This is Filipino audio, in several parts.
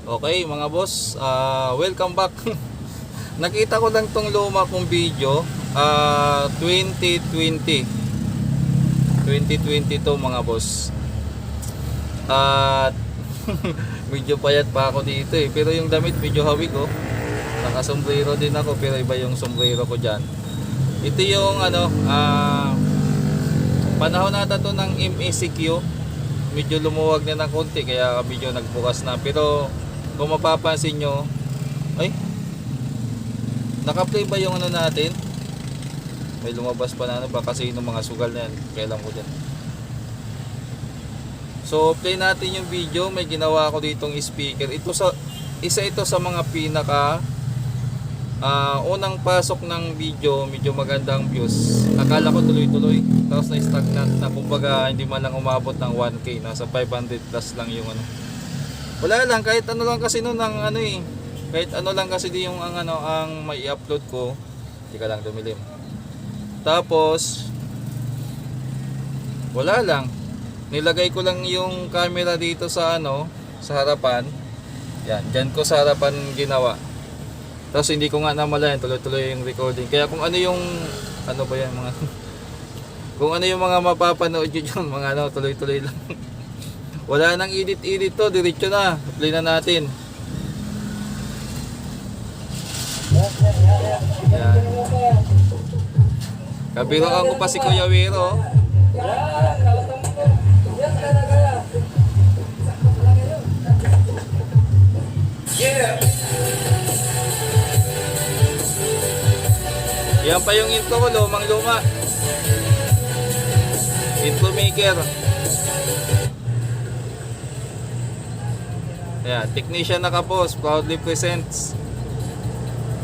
Okay mga boss, welcome back. Nakita ko lang tong luma kong video, 2020 to mga boss. At medyo payat pa ako dito pero yung damit medyo hawig oh. Naka-sombrero din ako pero iba yung sombrero ko dyan. Ito yung panahon nata to ng MECQ. Medyo lumuwag na ng konti kaya medyo nagbukas na, pero kung mapapansin nyo, ay naka-play ba yung natin? May lumabas pa na ba kasi yung mga sugal na yan, kailan ko dyan. So play natin yung video. May ginawa ako ditong speaker. Isa ito sa mga pinaka unang pasok ng video, medyo magandang views. Akala ko tuloy-tuloy, tapos na-stagnant na, kumbaga hindi man lang umabot ng 1K, nasa 500 plus lang yung wala lang, kahit ano lang kasi noon ang kahit ano lang kasi di yung ang may i-upload ko. Hindi ka lang dumilim. Tapos wala lang, nilagay ko lang yung camera dito sa sa harapan. Yan, dyan ko sa harapan ginawa. Tapos hindi ko nga namalayan, tuloy-tuloy yung recording. Kaya kung ano yung ba yan mga kung ano yung mga mapapanood yun yung mga tuloy-tuloy lang. Wala nang edit-edit to, diretso na. Play na natin. Yan. Kabiroan ko pa si Kuya Wiro. Yeah. Yan pa yung intro ko, lumang luma. Intro maker. Ayan, Technician Nakapos proudly presents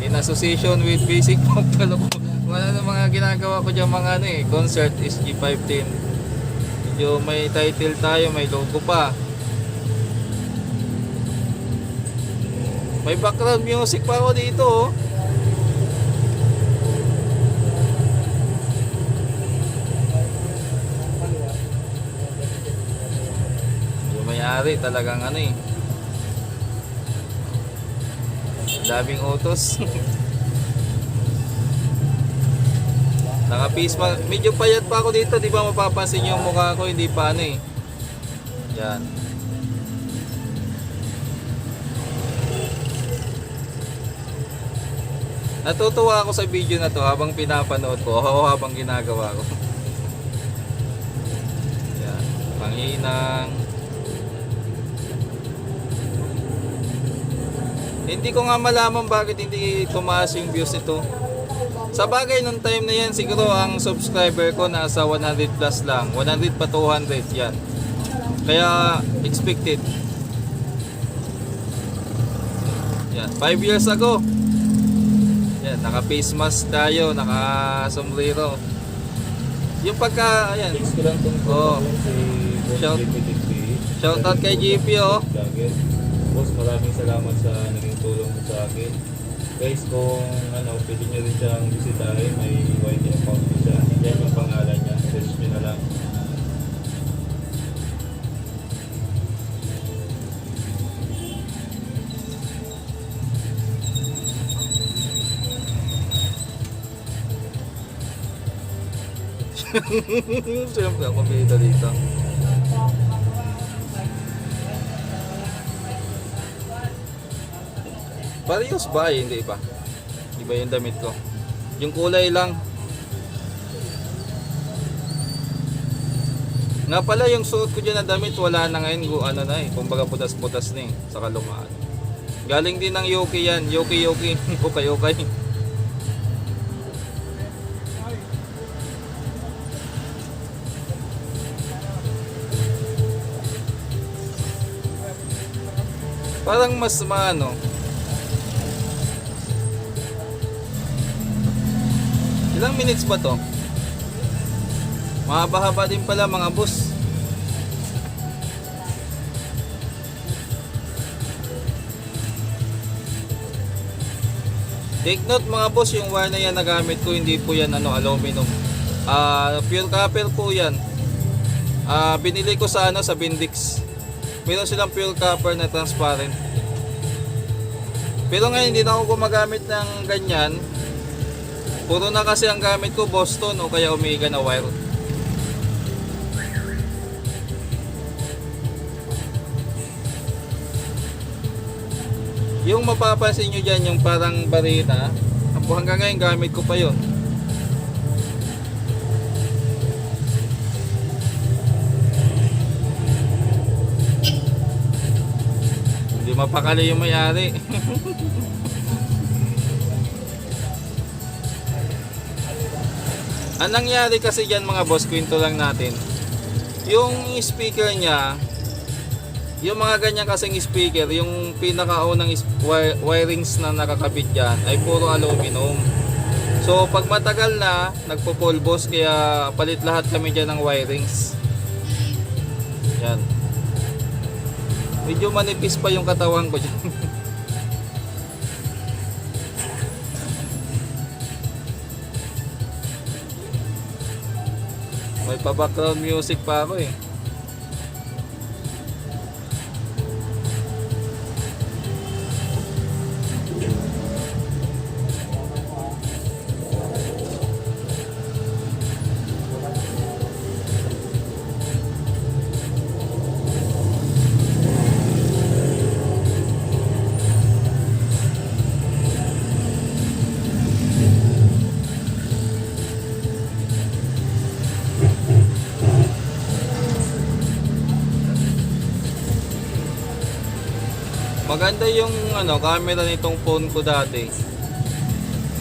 in association with Basic Pop. Wala na mga ginagawa ko dyan mga concert SG510. Medyo may title tayo, may logo pa. May background music pa ako dito oh. May-ari talagang daming utos. Naka-face mask. Medyo payat pa ako dito, di ba mapapansin yung mukha ko, hindi pa yan. Natutuwa ako sa video na to habang pinapanood ko o habang ginagawa ko. Yan, panghinang. Hindi ko nga malaman bakit hindi tumaas yung views nito. Sa bagay nung time na yan, siguro ang subscriber ko nasa 100 plus lang. 100 pa 200 yan. Kaya expected. Yan, 5 years ago. Yan, naka face mask tayo, naka sombrero. Yung pagka, ayan. Oh. Shout out kay GP oh. Boss, maraming salamat sa naging tulong mo sa akin. Guys, kung pwede nyo rin siyang bisitahin, may YT account ko siya. Yan yung pangalan niya, search nyo na lang. Siyempre ako bida dito. Parehas ba? Hindi ba? Iba yung damit ko. Yung kulay lang. Nga pala yung suot ko dyan na damit, wala na ngayon. Kumbaga putas-putas na sa kalumaan. Galing din ng Yoki yan. Yoki. Okay. Parang mas ilang minutes ba to? Mahaba-haba din pala mga boss. Take note mga boss, yung wire na yan nagamit ko, hindi po yan aluminum. Pure copper po yan. Binili ko sa sa Bindix. Meron silang pure copper na transparent. Pero ngayon hindi na ako gumagamit ng ganyan. Puro na kasi ang gamit ko Boston o kaya Omega na wire. Yung mapapansin nyo dyan, yung parang barina, hanggang ngayon gamit ko pa yon. Hindi mapakali yung may-ari. Ang nangyari kasi dyan mga boss, kwento lang natin. Yung speaker niya, yung mga ganyan kasing speaker, yung pinakaunang wirings na nakakabit dyan ay puro aluminum. So pag matagal na, nagpo-pulbos, kaya palit lahat kami dyan ng wirings. Yan. Medyo manipis pa yung katawan ko dyan. May pa background music pa ako eh. Maganda yung camera nitong phone ko dati.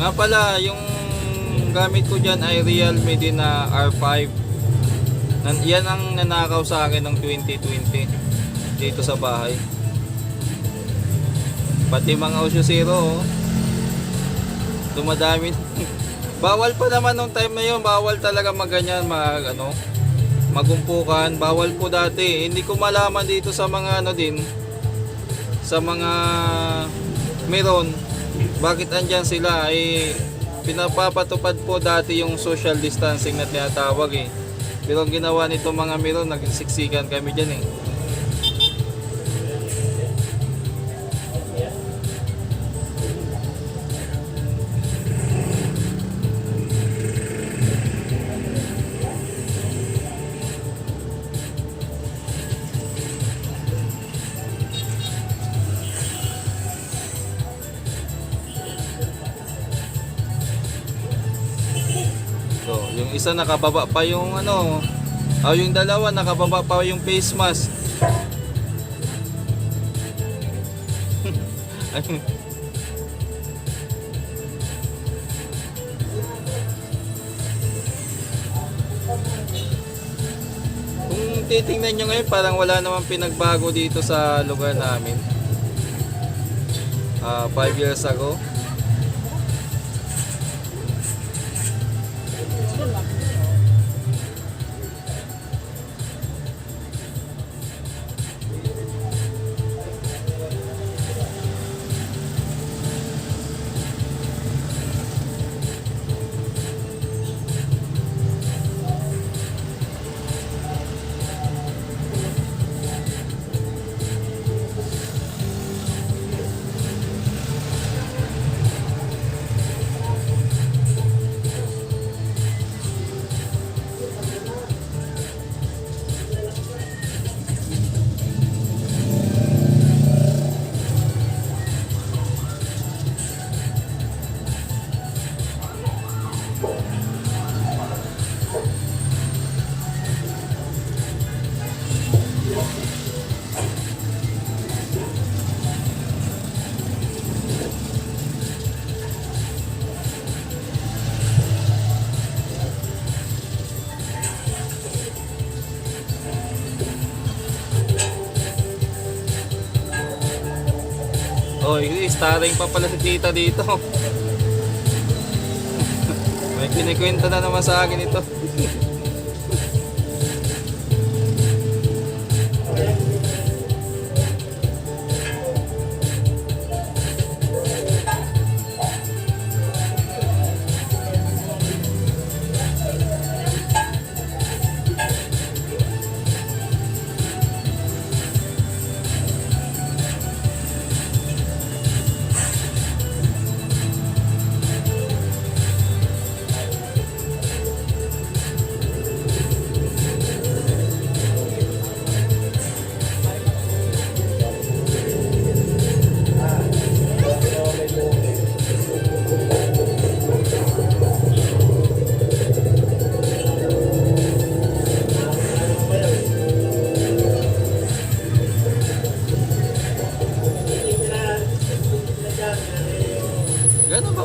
Nga pala, yung gamit ko dyan ay Realme din na R5. Yan ang nanakaw sa akin ng 2020 dito sa bahay. Pati mga Osho Zero, dumadami. Bawal pa naman nung time na yun, bawal talaga maganyan, magumpukan. Bawal po dati. Hindi ko malaman dito sa mga sa mga meron, bakit andyan sila, pinapapatupad po dati yung social distancing na tinatawag eh. Pero ang ginawa nito mga meron, nagsiksikan kami dyan eh. So, yung isa nakababa pa yung yung dalawa nakababa pa yung face mask. Kung titingnan nyo ngayon, parang wala namang pinagbago dito sa lugar namin. 5 years ago. Oh, starring pa pala si tita dito. May kinikwento na naman sa akin ito.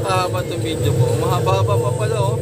kahaba itong video ko. Mahaba-haba pa pala oh.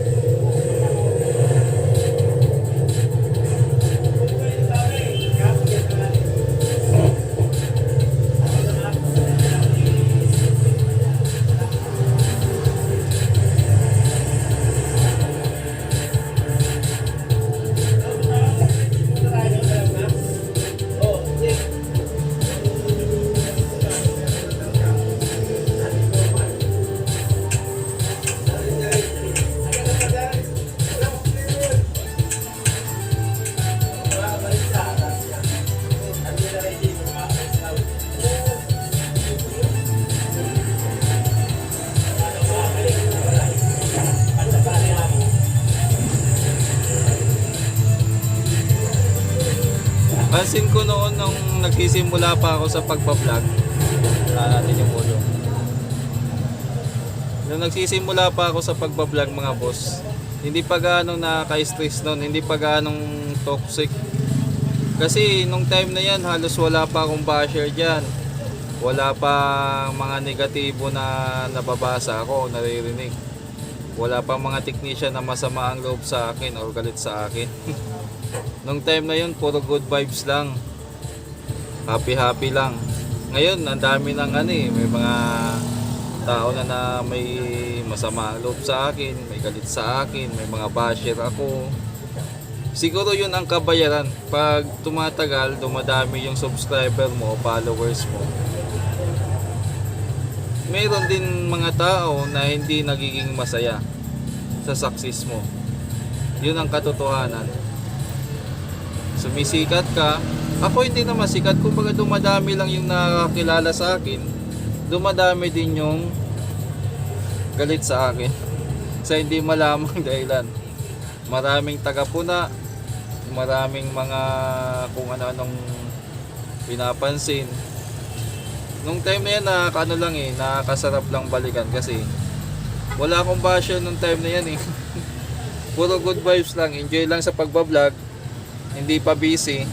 Pansin ko noon nung nagsisimula pa ako sa pagpa-vlog. Wala natin yung ulo. Nung nagsisimula pa ako sa pagpa-vlog mga boss, hindi pa gaano nakaka-stress noon, hindi pa gaanong toxic. Kasi nung time na yan, halos wala pa akong basher dyan. Wala pa mga negatibo na nababasa ako, naririnig. Wala pa mga technician na masama ang loob sa akin o galit sa akin. Nung time na yun, puro good vibes lang. Happy lang. Ngayon, ang dami ng may mga tao na may masama ang loob sa akin, may galit sa akin, may mga basher ako. Siguro yun ang kabayaran. Pag tumatagal, dumadami yung subscriber mo o followers mo. Mayroon din mga tao na hindi nagiging masaya sa success mo. Yun ang katotohanan. Sumisikat ka, ako hindi na masikat, kumbaga dumadami lang yung nakakilala sa akin, dumadami din yung galit sa akin sa hindi malamang dahilan. Maraming tagapuna, maraming mga kung ano-anong pinapansin. Nung time na yan, nakakasarap lang balikan kasi wala akong basher nung time na yan Puro good vibes lang, enjoy lang sa pagbablog. Hindi pa busy.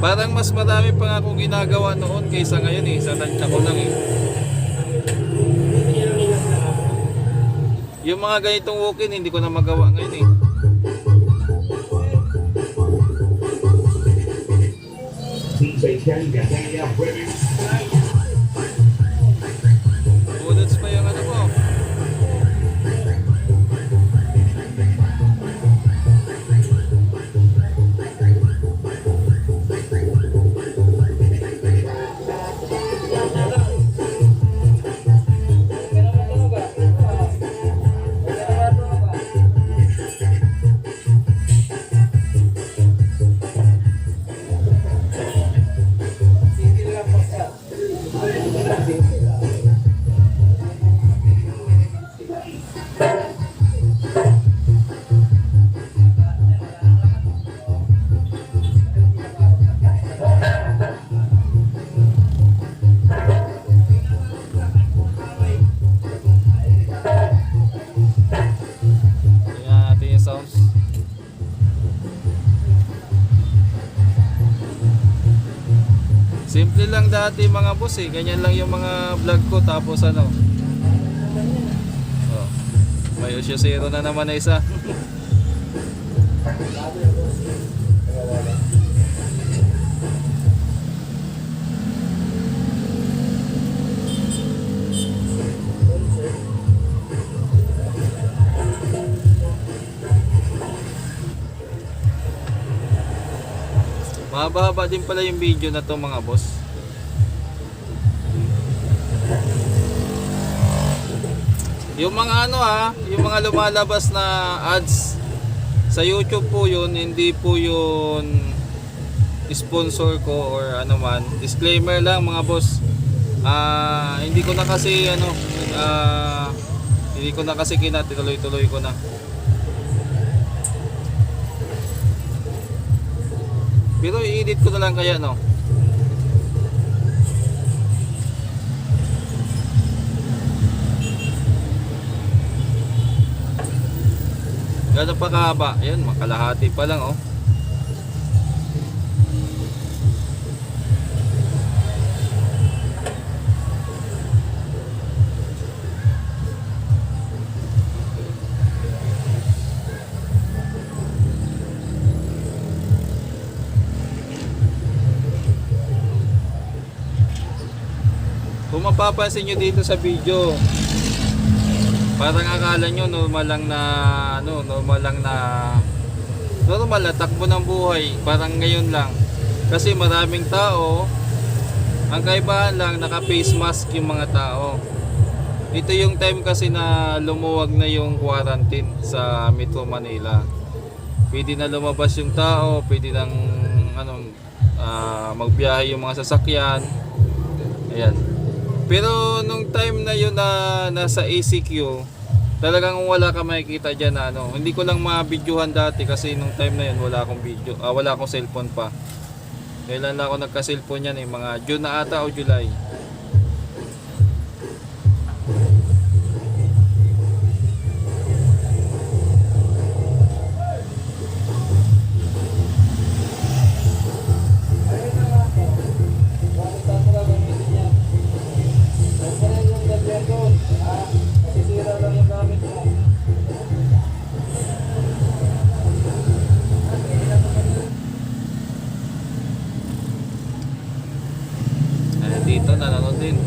Parang mas marami pa nga akong ginagawa noon kaysa ngayon sa tansya ko lang Yung mga ganitong walk-in hindi ko na magawa ngayon Bullets pa yung ko. Simple lang dati mga boss ganyan lang yung mga vlog ko tapos may Osyo Zero na naman na isa. Mahaba-haba din pala yung video na to mga boss. Yung mga yung mga lumalabas na ads sa YouTube po yun, hindi po yun sponsor ko or ano man. Disclaimer lang mga boss. Hindi ko na kasi hindi ko na kasi tuloy-tuloy ko na. Pero i-edit ko na lang kaya Gano'n pa kahaba? Ayan, makalahati pa lang oh. Kung mapapansin nyo dito sa video, parang akala nyo normal lang na normal na takbo ng buhay, parang ngayon lang. Kasi maraming tao, ang kaibahan lang naka face mask yung mga tao. Ito yung time kasi na lumuwag na yung quarantine sa Metro Manila. Pwede na lumabas yung tao, pwede nang magbiyahe yung mga sasakyan. Ayan. Pero nung time na yun na nasa ACQ, talagang wala ka makikita dyan na hindi ko lang ma-videohan dati kasi nung time na yun wala akong video, wala akong cellphone pa. Kailan lang ako nagka-cellphone yan mga June na ata o July. Dito nanonood din.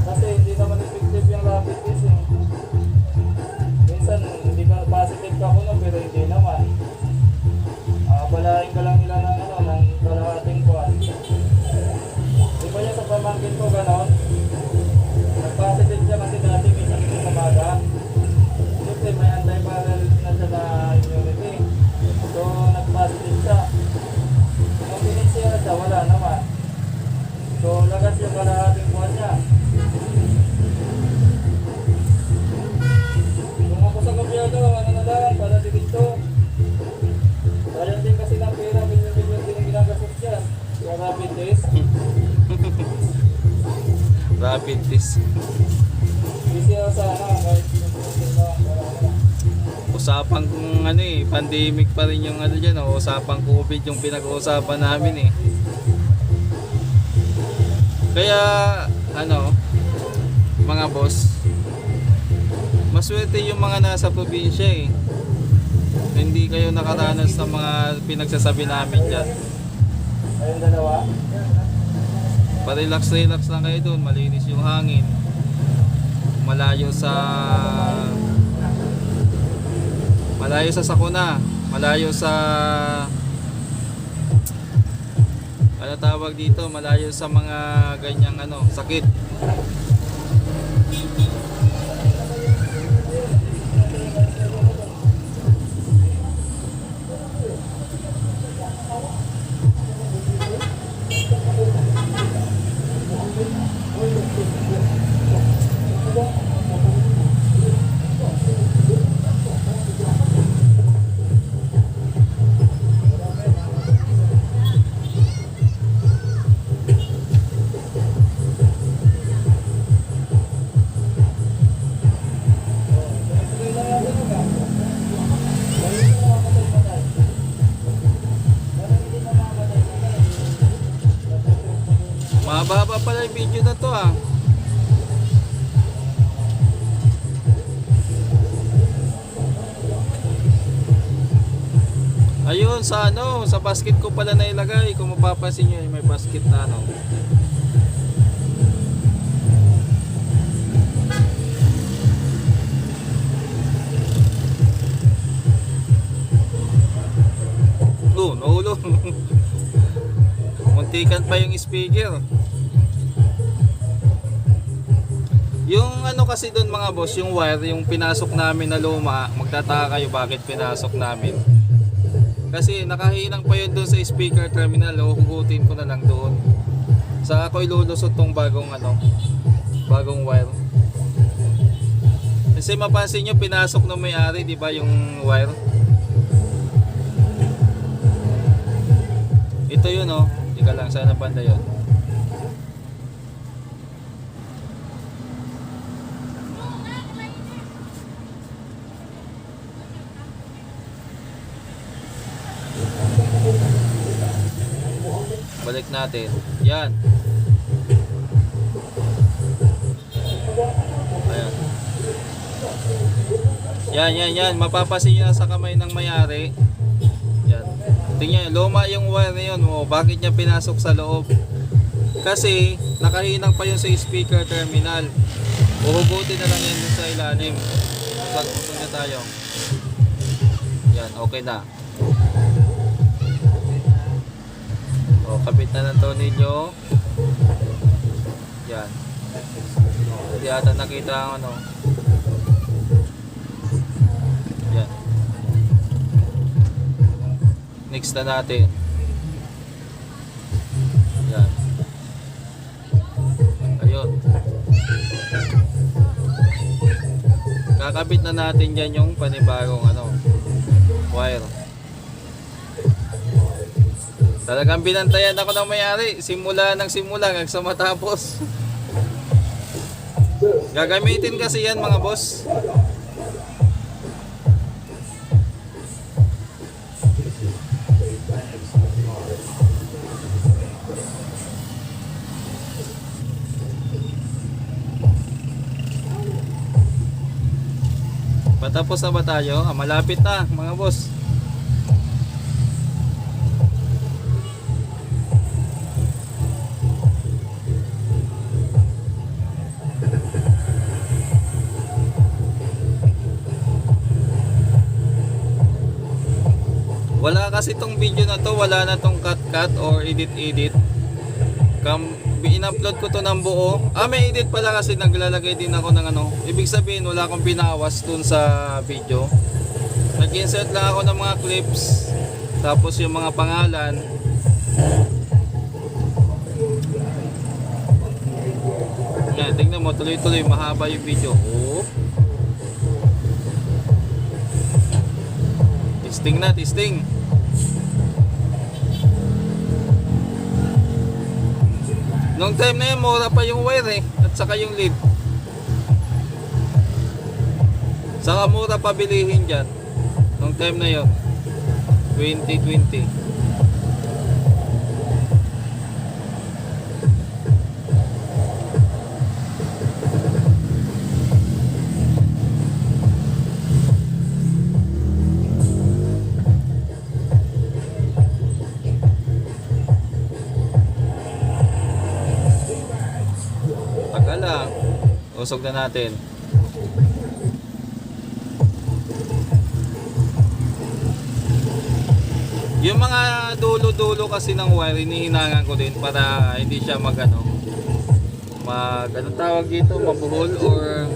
Kasi hindi naman effective yung rapid test eh. Minsan hindi ka positive ka kuno pero hindi naman. Balahin ka lang nila ng kalahating buwan. Di ba yung sa pamangkin ko ganon? Nag-positive siya kasi dati may sakit sa baga. Siyempre may antiviral na siya na immunity. So nag-positive siya. Nung pinisira siya wala naman. So lagas yung kalahating buwan niya. Kung ako sa gobyerno, na lang para dito. Sayang din kasi ng pera, milyon-milyon din ang ginagastos dyan. Yung rapid test. Rapid test. Busy ako sana, kahit Usapang kung pandemic pa rin yung dyan, usapang COVID yung pinag-uusapan namin eh. Kaya mga boss, maswerte yung mga nasa probinsya eh. Hindi kayo nakaranas ng mga pinagsasabi namin dyan. ayun dalawa. Pa-relax lang kayo doon, malinis yung hangin. Malayo sa sakuna, malayo sa tawag dito, malayo sa mga ganyang sakit. Mahaba pala yung video na to ah. Ayun sa sa basket ko pala na ilagay. Kung mapapansin nyo, may basket na Nahulog. Muntikan pa yung speaker. Yung kasi doon mga boss, yung wire, yung pinasok namin na luma, magtataka kayo bakit pinasok namin. Kasi nakahinang pa yun doon sa speaker terminal. Huhugutin ko na lang doon. Sa ako ilulusot tong bagong bagong wire. Kasi mapansin nyo, pinasok ng may-ari, di ba, yung wire? Ito yun, oh. Hindi ka lang, sana banda yun. Balik natin. Yan. Ayan. Yan. Mapapasin nyo na sa kamay ng may-ari. Yan. Tingnan, luma yung wire na yun. Oh, bakit niya pinasok sa loob? Kasi, nakahinang pa yun sa speaker terminal. Uhugutin na lang yan dun sa ilalim. Pagputol na tayo. Yan, okay na. O, kapit na ng tornilyo. Yan. Hindi ata nakita ang Yan. Next na natin. Yan. Ayun. Kakabit na natin dyan yung panibagong wire. Talagang binantayan ako ng may-ari. Simula hanggang sa matapos. Gagamitin kasi yan mga boss. Patapos na ba tayo? Malapit na mga boss. Wala kasi tong video na to, wala na tong cut or edit. In-upload ko to ng buo. May edit pala kasi naglalagay din ako ng ibig sabihin wala akong binawas dun sa video. Nag-insert lang ako ng mga clips, tapos yung mga pangalan. Yan, tingnan mo, tuloy-tuloy, mahaba yung video. Oh. Testing. Nung time na yun, mura pa yung wire at saka yung lead. Saka mura pa bilihin dyan. Nung time na yun, 2020. Usog na natin. Yung mga dulo-dulo kasi ng wire, hinihinangan ko din para hindi siya anong tawag dito, mabuhol or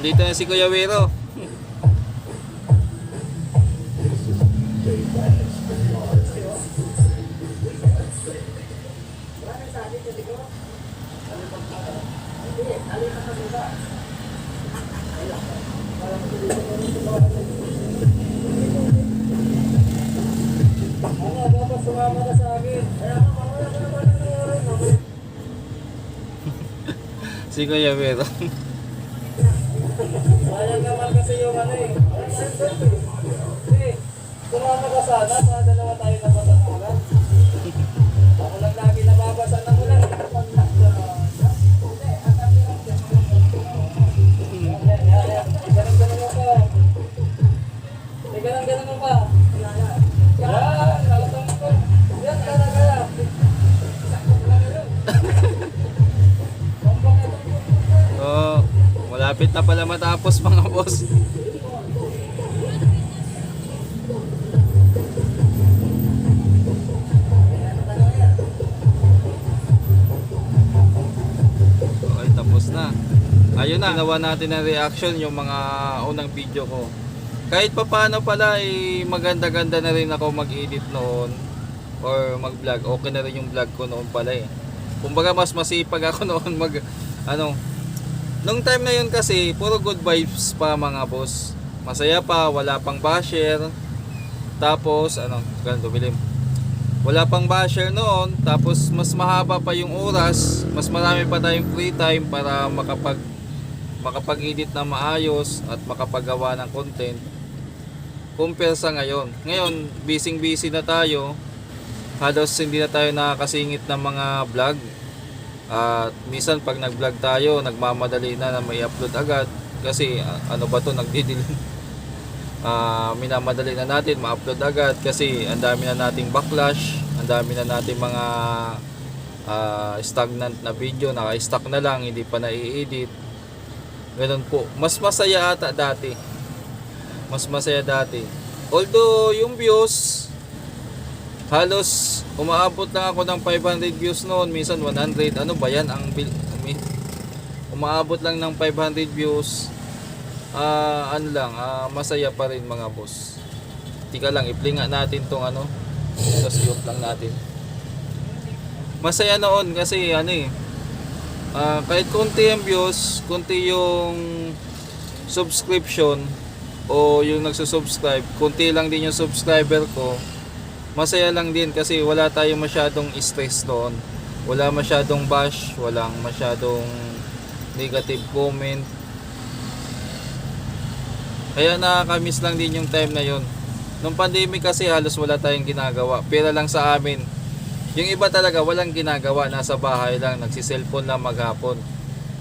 andito na si Kuya Wero. Dapat sumama ka sa akin. Si Kuya Wero. Sayang naman kasi yung sumama ka sana, para dalawa tayo nabasa ng ulan. Ako lang lagi nababasa ng ulan. Ganun mo pa. Ganun mo pa. Yan, nakatang ko. Yan, kaya. Malapit na pala matapos mga boss. Okay, tapos na. Ayun na, ginawa natin ang reaction yung mga unang video ko. kahit papaano pala maganda-ganda na rin ako mag-edit noon or mag-vlog. Okay na rin yung vlog ko noon pala eh. Kumbaga mas masipag ako noon nung time na yun kasi puro good vibes pa mga boss. Masaya pa, wala pang basher. Tapos ganun dumilim. Wala pang basher noon, tapos mas mahaba pa yung oras, mas marami pa tayong free time para makapag-edit na maayos at makapagawa ng content. Compare sa ngayon. Ngayon, busy na tayo. Halos hindi na tayo nakakasingit ng mga vlog. At minsan pag nag-vlog tayo, nagmamadali na may upload agad kasi nagdidilim. Minamadali na natin ma-upload agad kasi ang dami na nating backlash, ang dami na nating mga stagnant na video, naka-stuck na lang, hindi pa na-i-edit. Ganun po. Mas masaya ata dati. Mas masaya dati. Although yung views halos umaabot lang ako ng 500 views noon, minsan 100. Ano ba yan? Umaabot lang ng 500 views. Masaya pa rin mga boss. Tika lang, i-play nga natin tong tapos i-off lang natin. Masaya noon kasi kahit konti yung views, konti yung subscription o yung nagsusubscribe, konti lang din yung subscriber ko, masaya lang din kasi wala tayong masyadong stress doon. Wala masyadong bash, walang masyadong negative comment. Kaya nakakamiss lang din yung time na yon. Nung pandemic kasi halos wala tayong ginagawa. Pera lang sa amin. Yung iba talaga walang ginagawa, nasa bahay lang, nagsi-cellphone lang maghapon.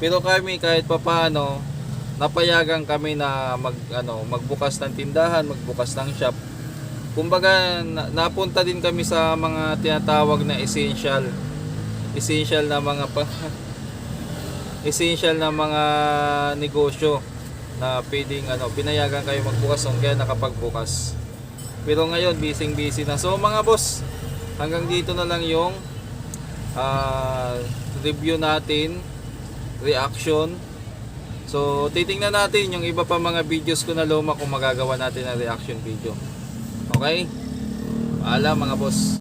Pero kami kahit papaano, napayagan kami na magbukas ng tindahan, magbukas ng shop. Kumbaga napunta din kami sa mga tinatawag na essential na mga essential na mga negosyo na pwedeng pinayagan kayo magbukas kaya nakapagbukas. Pero ngayon busy na. So mga boss, hanggang dito na lang yung review natin, reaction. So titingnan natin yung iba pa mga videos ko na luma kung magagawa natin ng reaction video. Okay? Paalam mga boss.